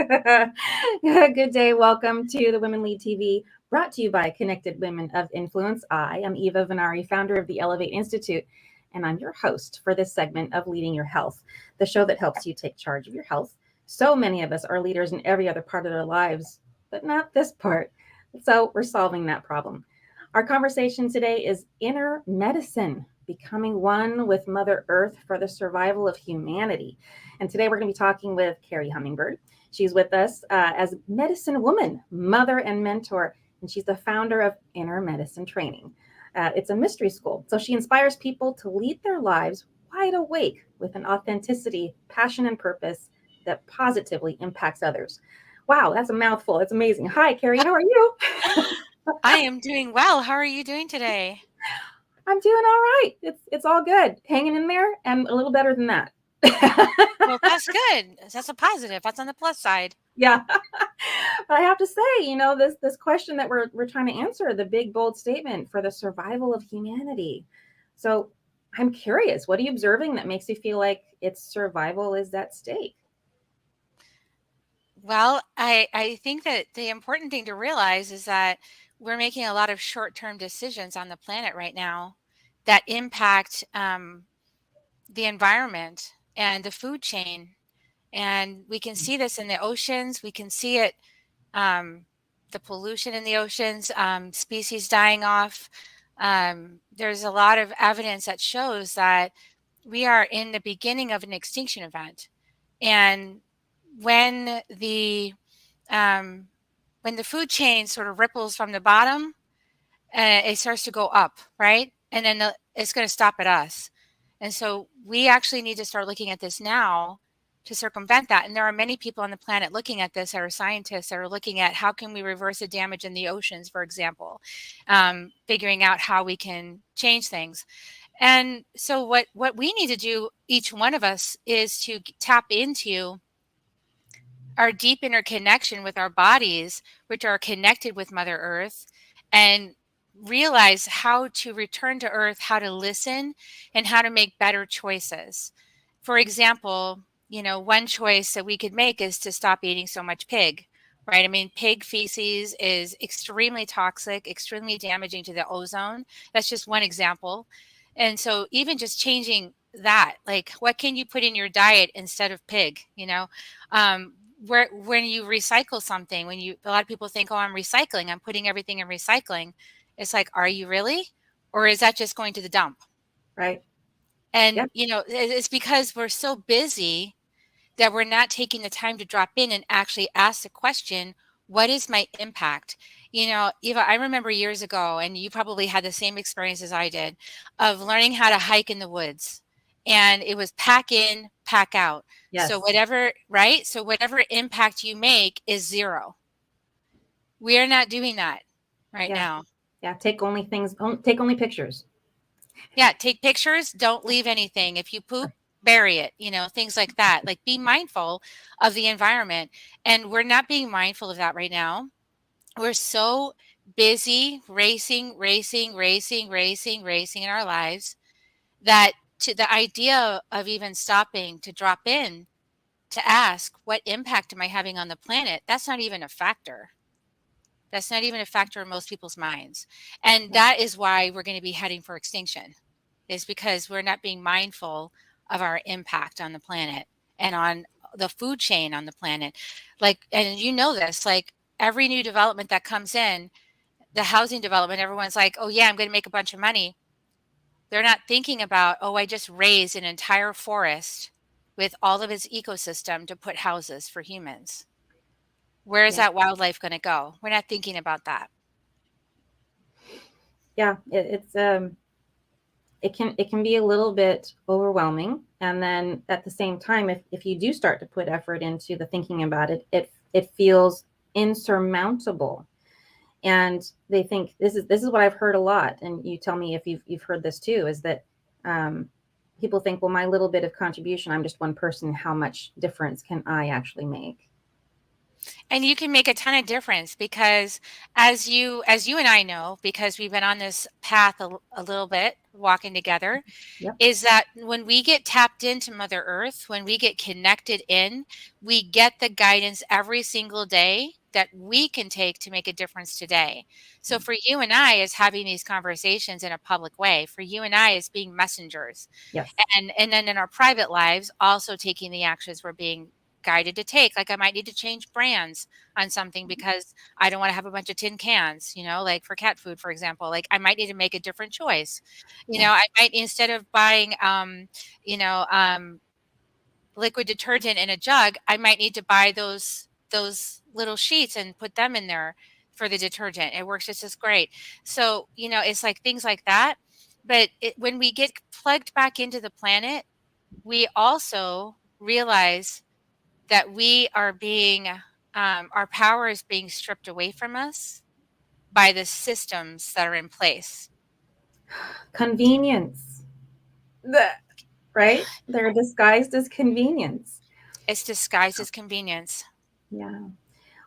Good day. Welcome to the Women Lead TV, brought to you by Connected Women of Influence. I am Eva Venari, founder of the Elevate Institute, and I'm your host for this segment of Leading Your Health, the show that helps you take charge of your health. So many of us are leaders in every other part of their lives, but not this part. So we're solving that problem. Our conversation today is inner medicine, becoming one with Mother Earth for the survival of humanity. And today we're going to be talking with Carrie Hummingbird. She's with us as medicine woman, mother, and mentor, and she's the founder of Inner Medicine Training. It's a mystery school, so she inspires people to lead their lives wide awake with an authenticity, passion, and purpose that positively impacts others. Wow, that's a mouthful. It's amazing. Hi, Carrie. How are you? I am doing well. How are you doing today? I'm doing all right. It's all good. Hanging in there, and a little better than that. Well, that's good. That's a positive. That's on the plus side. Yeah. I have to say, this question that we're trying to answer, the big bold statement for the survival of humanity. So I'm curious, what are you observing that makes you feel like its survival is at stake? Well, I think that the important thing to realize is that we're making a lot of short-term decisions on the planet right now that impact the environment and the food chain. And we can see this in the oceans. We can see it, um, the pollution in the oceans, species dying off. There's a lot of evidence that shows that we are in the beginning of an extinction event. And when the um, when the food chain sort of ripples from the bottom, it starts to go up, right? And then it's going to stop at us. And so we actually need to start looking at this now to circumvent that. And there are many people on the planet looking at this that are scientists that are looking at how can we reverse the damage in the oceans, for example, figuring out how we can change things. And so what we need to do, each one of us, is to tap into our deep interconnection with our bodies, which are connected with Mother Earth, and realize how to return to Earth, how to listen, and how to make better choices. For example, one choice that we could make is to stop eating so much pig, right? I mean, pig feces is extremely toxic, extremely damaging to the ozone. That's just one example. And so even just changing that, like what can you put in your diet instead of pig, where when you recycle something, a lot of people think, oh, I'm recycling, I'm putting everything in recycling. It's like, are you really? Or is that just going to the dump? Right. And Yep. it's because we're so busy that we're not taking the time to drop in and actually ask the question, what is my impact? Eva, I remember years ago, and you probably had the same experience as I did, of learning how to hike in the woods. And it was pack in, pack out. So Yes. whatever, right? So whatever impact you make is zero. We are not doing that right Yeah. now. Yeah. Take only pictures. Yeah, take pictures, don't leave anything. If you poop, bury it, things like that. Like be mindful of the environment. And we're not being mindful of that right now. We're so busy racing, racing, racing, racing, racing in our lives that to the idea of even stopping to drop in to ask what impact am I having on the planet, that's not even a factor. That's not even a factor in most people's minds. And Yeah. that is why we're going to be heading for extinction, is because we're not being mindful of our impact on the planet and on the food chain on the planet. Like, and this, like every new development that comes in, the housing development, everyone's like, oh yeah, I'm going to make a bunch of money. They're not thinking about, oh, I just raised an entire forest with all of its ecosystem to put houses for humans. Where is Yeah. that wildlife going to go? We're not thinking about that. Yeah. It can be a little bit overwhelming, and then at the same time, if you do start to put effort into the thinking about it, it feels insurmountable. And they think this is what I've heard a lot, and you tell me if you've heard this too, is that um, people think, well, my little bit of contribution, I'm just one person, how much difference can I actually make? And you can make a ton of difference because as you and I know, because we've been on this path a little bit, walking together, Yep. is that when we get tapped into Mother Earth, when we get connected in, we get the guidance every single day that we can take to make a difference today. So for you and I, as having these conversations in a public way, for you and I as being messengers, Yes. and then in our private lives, also taking the actions we're being guided to take. Like I might need to change brands on something because I don't want to have a bunch of tin cans, like for cat food, for example. Like I might need to make a different choice. Yeah. I might, instead of buying you know, liquid detergent in a jug, I might need to buy those little sheets and put them in there for the detergent. It works just as great. So, it's like things like that. But when we get plugged back into the planet, we also realize that we are being, our power is being stripped away from us by the systems that are in place. Convenience. Right? They're disguised as convenience. It's disguised as convenience. Yeah.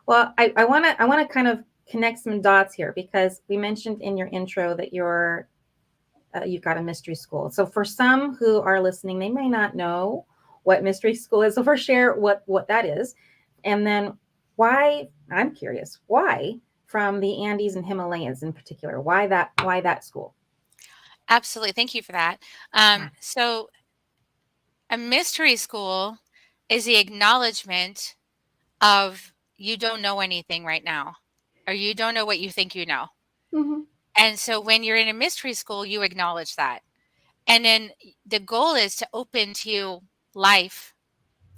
Well, I want to kind of connect some dots here because we mentioned in your intro that you've got a mystery school. So for some who are listening, they may not know what mystery school is. So first share what that is. And then why, I'm curious, why from the Andes and Himalayas in particular? Why that school? Absolutely. Thank you for that. So a mystery school is the acknowledgement of you don't know anything right now, or you don't know what you think you know. Mm-hmm. And so when you're in a mystery school, you acknowledge that. And then the goal is to open to life,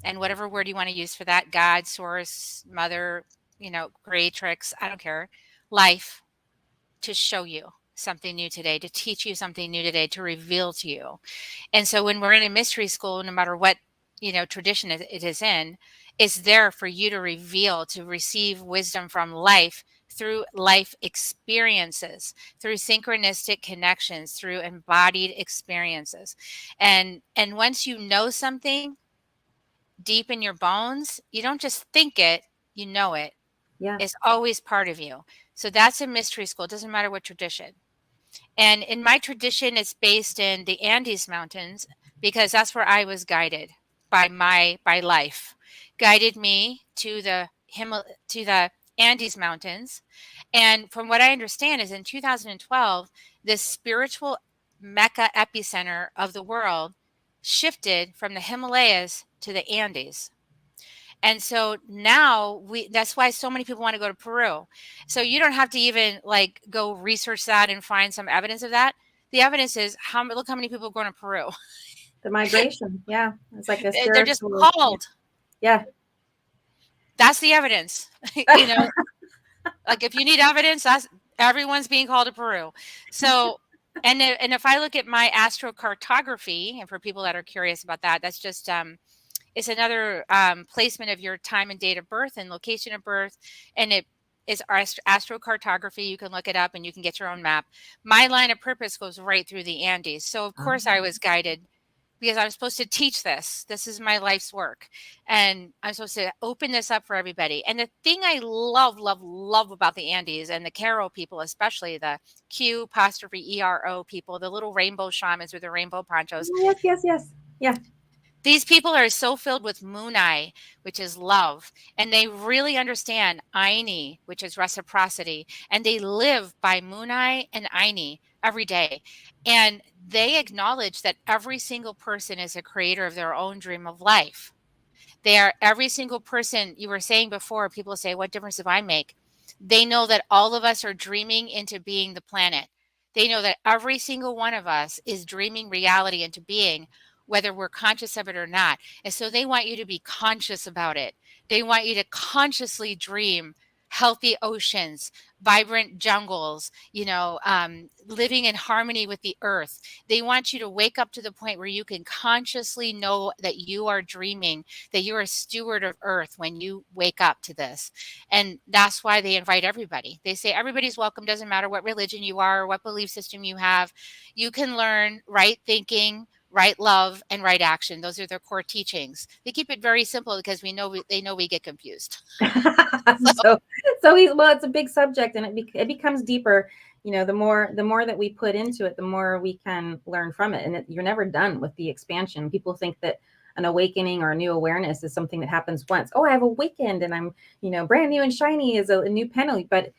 and whatever word you want to use for that, God, source, mother, creatrix, I don't care, life, to show you something new today, to teach you something new today, to reveal to you. And so when we're in a mystery school, no matter what, tradition it is in, it's there for you to reveal, to receive wisdom from life through life experiences, through synchronistic connections, through embodied experiences. And once you know something deep in your bones, you don't just think it, you know it. Yeah. It's always part of you. So that's a mystery school. It doesn't matter what tradition. And in my tradition, it's based in the Andes Mountains because that's where I was guided by life, guided me to the Andes Mountains. And from what I understand is in 2012, the spiritual Mecca epicenter of the world shifted from the Himalayas to the Andes. And so now that's why so many people want to go to Peru. So you don't have to even like go research that and find some evidence of that. The evidence is look how many people are going to Peru. The migration. Yeah. It's like a They're just spiritual. called. Yeah. That's the evidence. Like if you need evidence, that's everyone's being called to Peru. So and if I look at my astrocartography, and for people that are curious about that, that's just it's another placement of your time and date of birth and location of birth. And it is astrocartography. You can look it up and you can get your own map. My line of purpose goes right through the Andes. So of course I was guided because I'm supposed to teach this. This is my life's work. And I'm supposed to open this up for everybody. And the thing I love, love, love about the Andes and the Q'ero people, especially the Q''ERO people, the little rainbow shamans with the rainbow ponchos. Yes. Yeah. These people are so filled with Munai, which is love, and they really understand Aini, which is reciprocity, and they live by Munai and Aini every day. And they acknowledge that every single person is a creator of their own dream of life. They are every single person. You were saying before, people say, what difference do I make? They know that all of us are dreaming into being the planet. They know that every single one of us is dreaming reality into being, whether we're conscious of it or not. And so they want you to be conscious about it. They want you to consciously dream healthy oceans, vibrant jungles, living in harmony with the earth. They want you to wake up to the point where you can consciously know that you are dreaming, that you're a steward of earth when you wake up to this. And that's why they invite everybody. They say everybody's welcome, doesn't matter what religion you are or what belief system you have. You can learn right thinking, right love, and right action. Those are their core teachings. They keep it very simple because they know we get confused. so well, it's a big subject, and it becomes deeper. The more that we put into it, the more we can learn from it, and you're never done with the expansion. People think that an awakening or a new awareness is something that happens once. Oh, I've awakened and I'm brand new and shiny as a new penny. But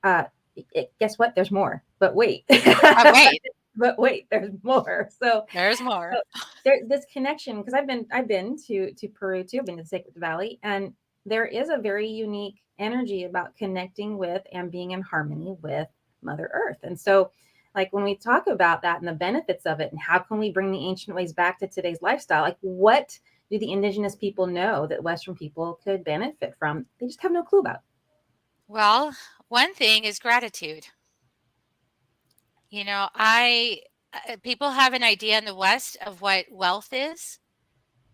guess what? There's more. But wait. Wait. But wait, there's more. So there's more. There's this connection, because I've been to Peru too. I've been to the Sacred Valley, and there is a very unique energy about connecting with and being in harmony with Mother Earth. And so, like, when we talk about that and the benefits of it, and how can we bring the ancient ways back to today's lifestyle, like, what do the indigenous people know that Western people could benefit from? They just have no clue about. Well, one thing is gratitude. People have an idea in the West of what wealth is,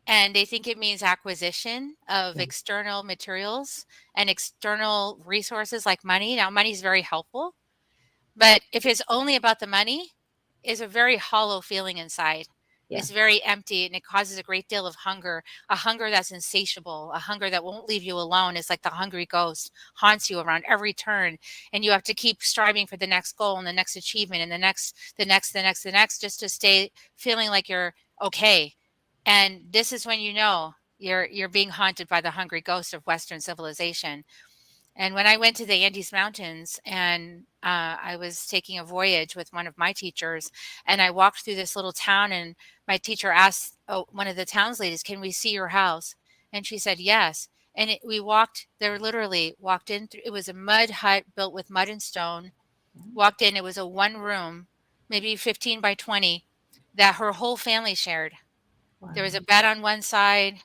and they think it means acquisition of external materials and external resources like money. Now, money is very helpful, but if it's only about the money, it's a very hollow feeling inside. Yeah. It's very empty, and it causes a great deal of hunger, a hunger that's insatiable, a hunger that won't leave you alone. It's like the hungry ghost haunts you around every turn, and you have to keep striving for the next goal and the next achievement and the next, just to stay feeling like you're okay. And this is when you're being haunted by the hungry ghost of Western civilization. And when I went to the Andes Mountains, and I was taking a voyage with one of my teachers, and I walked through this little town, and my teacher asked one of the town's ladies, "Can we see your house?" And she said, "Yes." And we walked there, literally walked in. It was a mud hut built with mud and stone. Walked in. It was a one room, maybe 15 by 20, that her whole family shared. Wow. There was a bed on one side.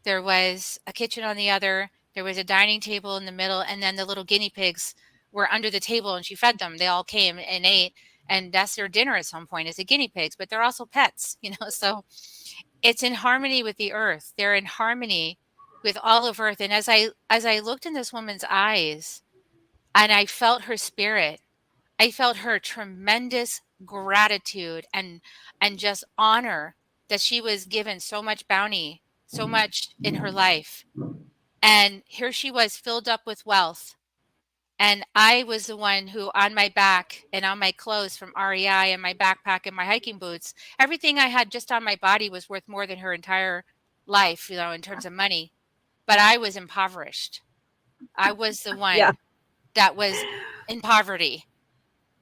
There was a kitchen on the other. There was a dining table in the middle, and then the little guinea pigs were under the table, and she fed them. They all came and ate, and that's their dinner at some point, is the guinea pigs, but they're also pets, so it's in harmony with the earth. They're in harmony with all of earth. And as I looked in this woman's eyes and I felt her spirit, I felt her tremendous gratitude and just honor that she was given so much bounty, so much in her life. And here she was, filled up with wealth. And I was the one who, on my back and on my clothes from REI and my backpack and my hiking boots, everything I had just on my body was worth more than her entire life, in terms of money. But I was impoverished. I was the one that was in poverty,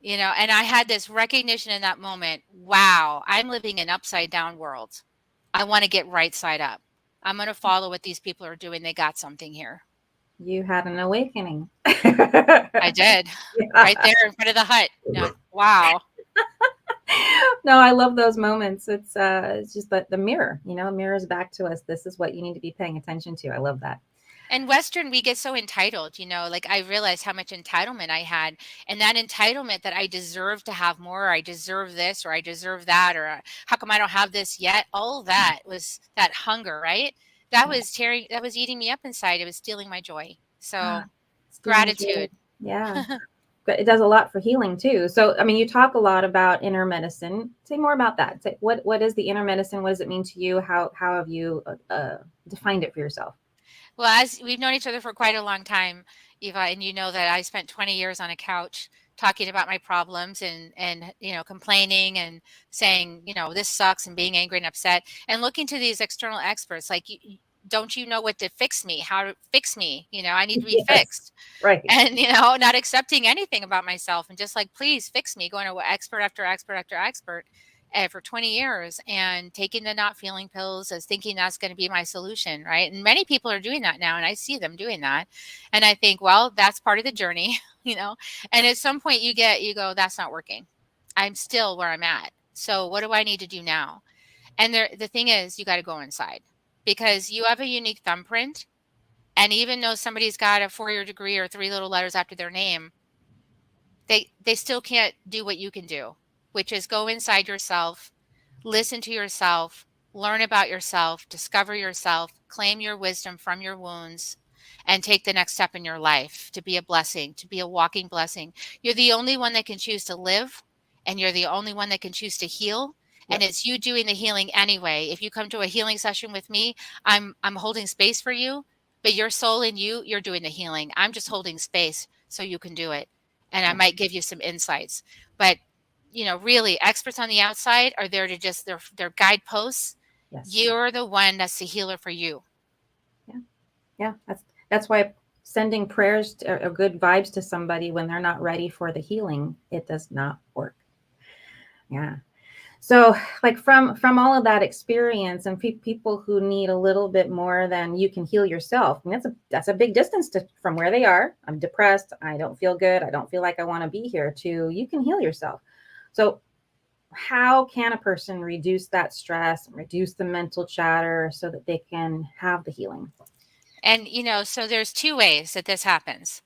and I had this recognition in that moment. Wow, I'm living in an upside down world. I want to get right side up. I'm going to follow what these people are doing. They got something here. You had an awakening. I did. Yeah. Right there in front of the hut. Yeah. Wow. No, I love those moments. It's just the mirror, mirrors back to us. This is what you need to be paying attention to. I love that. And Western, we get so entitled, like I realized how much entitlement I had, and that entitlement that I deserve to have more, or I deserve this, or I deserve that, or how come I don't have this yet? All that was that hunger, right? That was eating me up inside. It was stealing my joy. So gratitude. Yeah. But it does a lot for healing too. So, I mean, you talk a lot about inner medicine. Say more about that. Say, what is the inner medicine? What does it mean to you? How have you defined it for yourself? Well, as we've known each other for quite a long time, Eva, and you know that I spent 20 years on a couch talking about my problems and complaining and saying, this sucks, and being angry and upset, and looking to these external experts like, don't you know what to fix me? How to fix me? I need to be fixed. Right. And, not accepting anything about myself, and just like, please fix me, going to expert after expert after expert for 20 years, and taking the not feeling pills as thinking that's going to be my solution. Right. And many people are doing that now, and I see them doing that. And I think, well, that's part of the journey, and at some point you go, that's not working. I'm still where I'm at. So what do I need to do now? And the thing is, you got to go inside, because you have a unique thumbprint. And even though somebody's got a 4-year degree or 3 little letters after their name, they still can't do what you can do, which is go inside yourself, listen to yourself, learn about yourself, discover yourself, claim your wisdom from your wounds, and take the next step in your life to be a blessing, to be a walking blessing. You're the only one that can choose to live, and you're the only one that can choose to heal, and Yep. it's you doing the healing anyway. If you come to a healing session with me, I'm holding space for you, but your soul in you, you're doing the healing. I'm just holding space so you can do it. And I Yeah. might give you some insights. But really, experts on the outside are there to just they're guideposts. Yes. You're the one that's the healer for you. Yeah. Yeah. That's why sending prayers or good vibes to somebody when they're not ready for the healing, it does not work. Yeah. So, like from all of that experience and people who need a little bit more than you can heal yourself, I mean, that's a big distance from where they are. I'm depressed. I don't feel good. I don't feel like I want to be here. To you can heal yourself. So, how can a person reduce that stress and reduce the mental chatter so that they can have the healing? And so there's two ways that this happens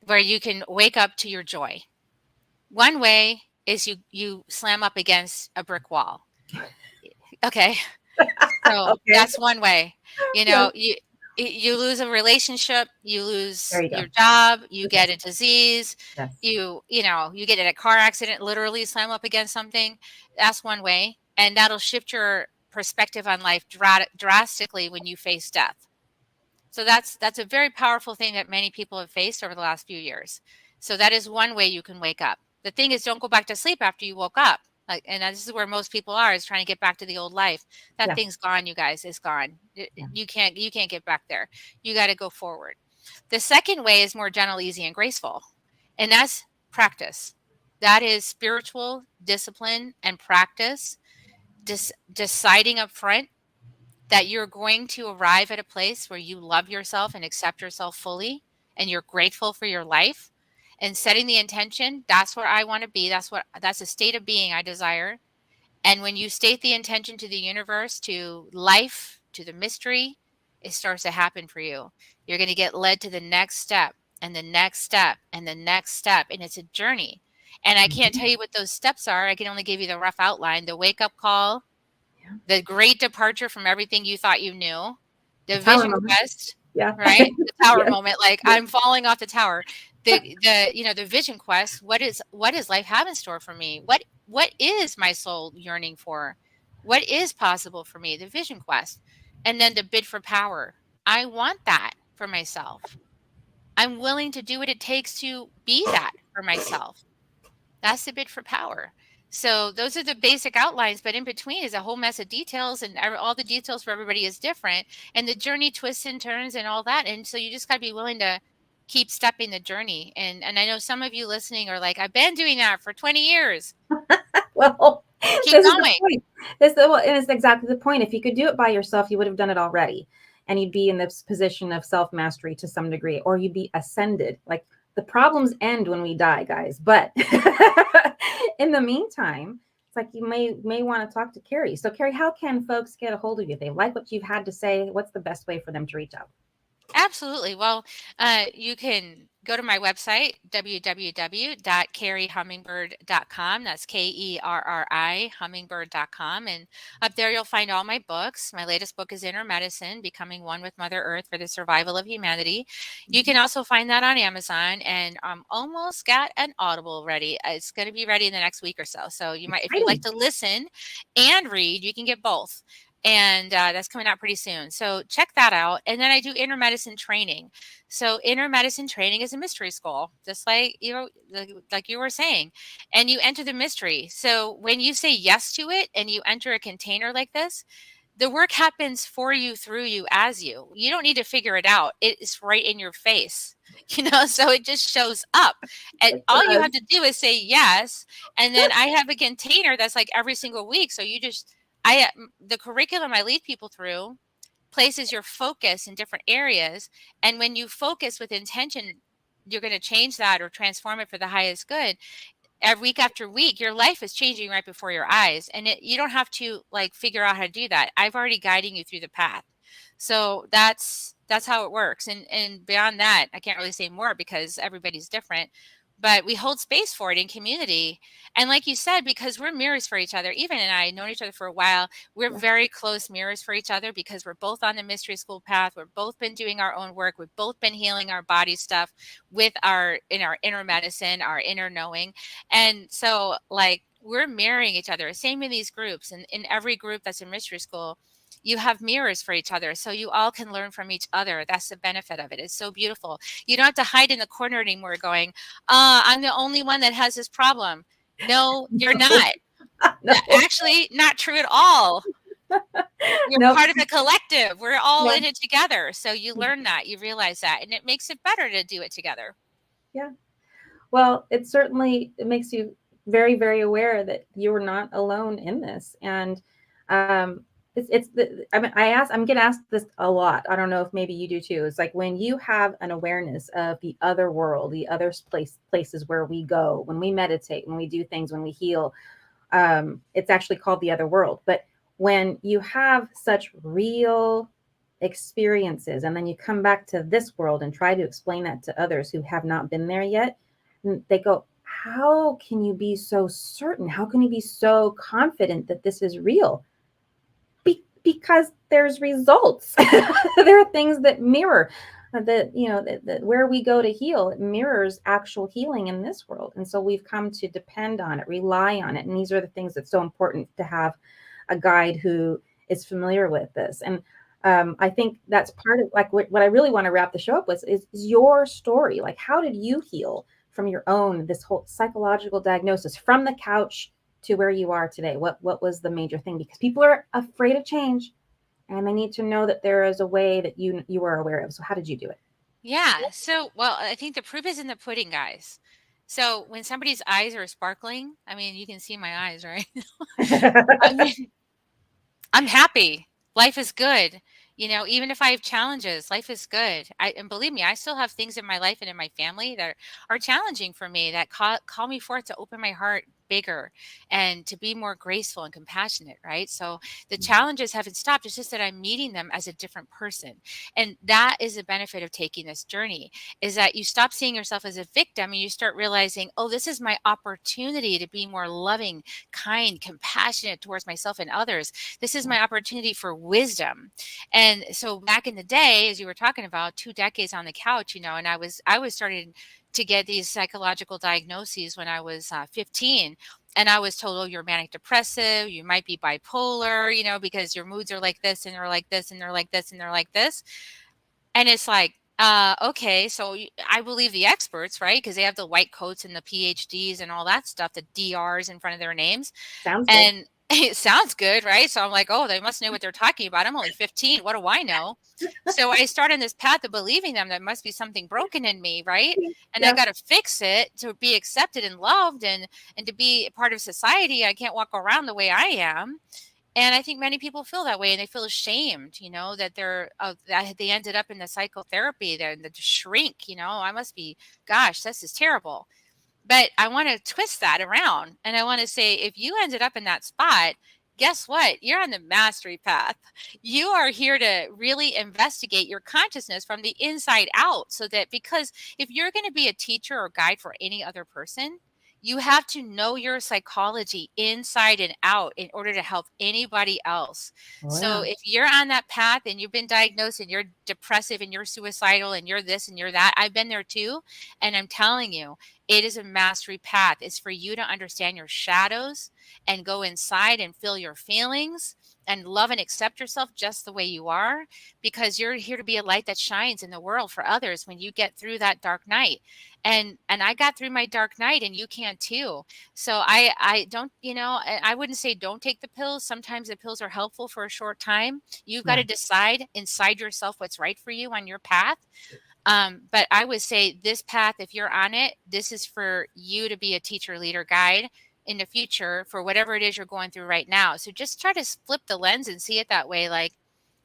where you can wake up to your joy. One way is you slam up against a brick wall. Okay. So Okay. that's one way. You Yes. know, you lose a relationship, you There lose you go. your job, you Okay. get a disease, Yes. you get in a car accident, literally slam up against something. That's one way, and that'll shift your perspective on life drastically when you face death. So that's a very powerful thing that many people have faced over the last few years. So that is one way you can wake up. The thing is, don't go back to sleep after you woke up. And this is where most people are, is trying to get back to the old life. That Yeah. thing's gone, you guys. It's gone. Yeah. You can't get back there. You got to go forward. The second way is more gentle, easy, and graceful, and that's practice. That is spiritual discipline and practice. Deciding up front that you're going to arrive at a place where you love yourself and accept yourself fully and you're grateful for your life, and setting the intention, that's where I want to be, that's a state of being I desire. And when you state the intention to the universe, to life, to the mystery, it starts to happen for you. You're going to get led to the next step and the next step and the next step, and it's a journey. And I can't Mhm. tell you what those steps are. I can only give you the rough outline: the wake up call, Yeah. the great departure from everything you thought you knew, The the tower vision moment. quest, Yeah. right? The tower Yes. moment, like Yes. I'm falling off the tower. The vision quest, what is life have in store for me? What is my soul yearning for? What is possible for me? The vision quest. And then the bid for power. I want that for myself. I'm willing to do what it takes to be that for myself. That's the bid for power. So those are the basic outlines, but in between is a whole mess of details, and all the details for everybody is different, and the journey twists and turns and all that. And so you just got to be willing to keep stepping the journey. And I know some of you listening are like, I've been doing that for 20 years. Well, Keep this is the going. point. And it's exactly the point. If you could do it by yourself, you would have done it already. And you'd be in this position of self mastery to some degree, or you'd be ascended. Like the problems end when we die, guys. But in the meantime, it's like you may want to talk to Carrie. So, Carrie, how can folks get a hold of you? If they like what you've had to say, what's the best way for them to reach out? Absolutely. Well, you can go to my website, www.kerrihummingbird.com. That's KERRI, hummingbird.com. And up there, you'll find all my books. My latest book is Inner Medicine, Becoming One with Mother Earth for the Survival of Humanity. You can also find that on Amazon. And I'm almost got an Audible ready. It's going to be ready in the next week or so. So you might, if you like Exciting. to listen and read, you can get both, and that's coming out pretty soon. So check that out. And then I do inner medicine training. So inner medicine training is a mystery school, just like like you were saying, and you enter the mystery. So when you say yes to it and you enter a container like this, the work happens for you, through you, as you. You don't need to figure it out. It is right in your face. So it just shows up. And It all you does. have to do is say yes. And then I have a container that's like every single week. So the curriculum I lead people through places your focus in different areas. And when you focus with intention, you're going to change that or transform it for the highest good. Every week after week, your life is changing right before your eyes. And you don't have to like figure out how to do that. I've already guiding you through the path. So that's how it works. And beyond that, I can't really say more because everybody's different. But we hold space for it in community. And like you said, because we're mirrors for each other, even and I known each other for a while, we're Yeah. very close mirrors for each other because we're both on the mystery school path. We've both been doing our own work. We've both been healing our body stuff in our inner medicine, our inner knowing. And so like we're mirroring each other. Same in these groups, and in every group that's in mystery school, you have mirrors for each other, so you all can learn from each other. That's the benefit of it. It's so beautiful. You don't have to hide in the corner anymore going, I'm the only one that has this problem. No, you're not. No. Actually, not true at all. You're Nope. part of a collective. We're all Yeah. in it together. So you learn that, you realize that, and it makes it better to do it together. Yeah. Well, it makes you very, very aware that you're not alone in this. And I mean, I'm getting asked this a lot. I don't know if maybe you do too. It's like when you have an awareness of the other world, the other places where we go, when we meditate, when we do things, when we heal, it's actually called the other world. But when you have such real experiences and then you come back to this world and try to explain that to others who have not been there yet, they go, how can you be so certain? How can you be so confident that this is real? Because there's results. There are things that mirror that where we go to heal, it mirrors actual healing in this world. And so we've come to depend on it, rely on it. And these are the things that's so important to have a guide who is familiar with this. And I think that's part of like what I really want to wrap the show up with is your story. Like, how did you heal from your own, this whole psychological diagnosis from the couch to where you are today? What was the major thing? Because people are afraid of change and they need to know that there is a way that you are aware of. So how did you do it? Yeah. So, well, I think the proof is in the pudding, guys. So when somebody's eyes are sparkling, I mean, you can see my eyes, right? I mean, I'm happy. Life is good. Even if I have challenges, life is good. And believe me, I still have things in my life and in my family that are challenging for me, that call me forth to open my heart bigger and to be more graceful and compassionate, right? So the challenges haven't stopped. It's just that I'm meeting them as a different person. And that is the benefit of taking this journey, is that you stop seeing yourself as a victim and you start realizing, oh, this is my opportunity to be more loving, kind, compassionate towards myself and others. This is my opportunity for wisdom. And so back in the day, as you were talking about, 2 decades on the couch, and I was starting to get these psychological diagnoses when I was 15. And I was told, oh, you're manic depressive, you might be bipolar, because your moods are like this and they're like this and they're like this and they're like this. And it's like, okay, so I believe the experts, right? Because they have the white coats and the PhDs and all that stuff, the DRs in front of their names. Sounds good. And it sounds good, right? So I'm like, oh, they must know what they're talking about. I'm only 15. What do I know? So I start on this path of believing them. There must be something broken in me, right? And I Yeah. got to fix it to be accepted and loved and to be a part of society. I can't walk around the way I am. And I think many people feel that way, and they feel ashamed, that that they ended up in the psychotherapy, the shrink, I must be, gosh, this is terrible. But I want to twist that around. And I want to say, if you ended up in that spot, guess what? You're on the mastery path. You are here to really investigate your consciousness from the inside out. So that, because if you're going to be a teacher or guide for any other person, you have to know your psychology inside and out in order to help anybody else. Oh, So yeah. if you're on that path and you've been diagnosed and you're depressive and you're suicidal and you're this and you're that, I've been there too. And I'm telling you, it is a mastery path. It's for you to understand your shadows and go inside and feel your feelings and love and accept yourself just the way you are, because you're here to be a light that shines in the world for others when you get through that dark night. And I got through my dark night, and you can too. So I don't, I wouldn't say don't take the pills. Sometimes the pills are helpful for a short time. You've got Yeah. to decide inside yourself what's right for you on your path. But I would say this path, if you're on it, this is for you to be a teacher, leader, guide in the future for whatever it is you're going through right now. So just try to flip the lens and see it that way. Like,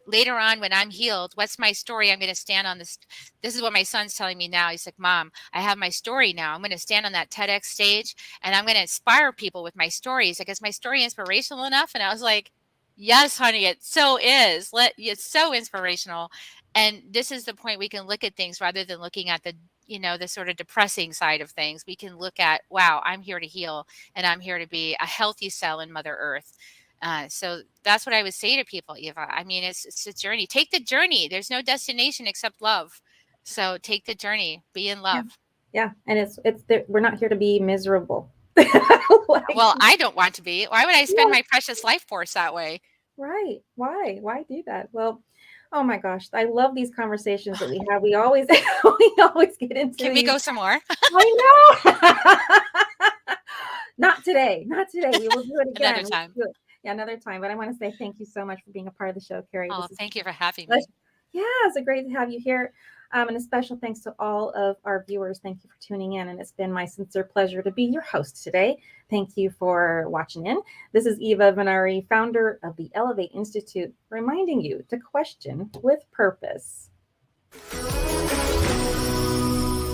later on when I'm healed, what's my story? I'm going to stand on this. This is what my son's telling me now. He's like, Mom, I have my story now. I'm going to stand on that TEDx stage and I'm going to inspire people with my stories. Like, is my story inspirational enough? And I was like, yes, honey, it so is. It's so inspirational. And this is the point we can look at things rather than looking at the sort of depressing side of things. We can look at, wow, I'm here to heal and I'm here to be a healthy cell in Mother Earth. So that's what I would say to people, Eva. I mean, it's a journey. Take the journey. There's no destination except love. So take the journey. Be in Yeah. love. Yeah. And we're not here to be miserable. Like, Well, I don't want to be. Why would I spend yeah, my precious life force that way? right. Why do that? Well, oh my gosh, I love these conversations that we have. We always we always get into Can we these. go some more? I know. Not today. Not today. We will do it Another again. We time. will do it. Yeah, another time. But I want to say thank you so much for being a part of the show, Carrie. Oh, This is thank you for having such, me. yeah, it's a great to have you here. And a special thanks to all of our viewers. Thank you for tuning in. And it's been my sincere pleasure to be your host today. Thank you for watching in. This is Eva Venari, founder of the Elevate Institute, reminding you to question with purpose.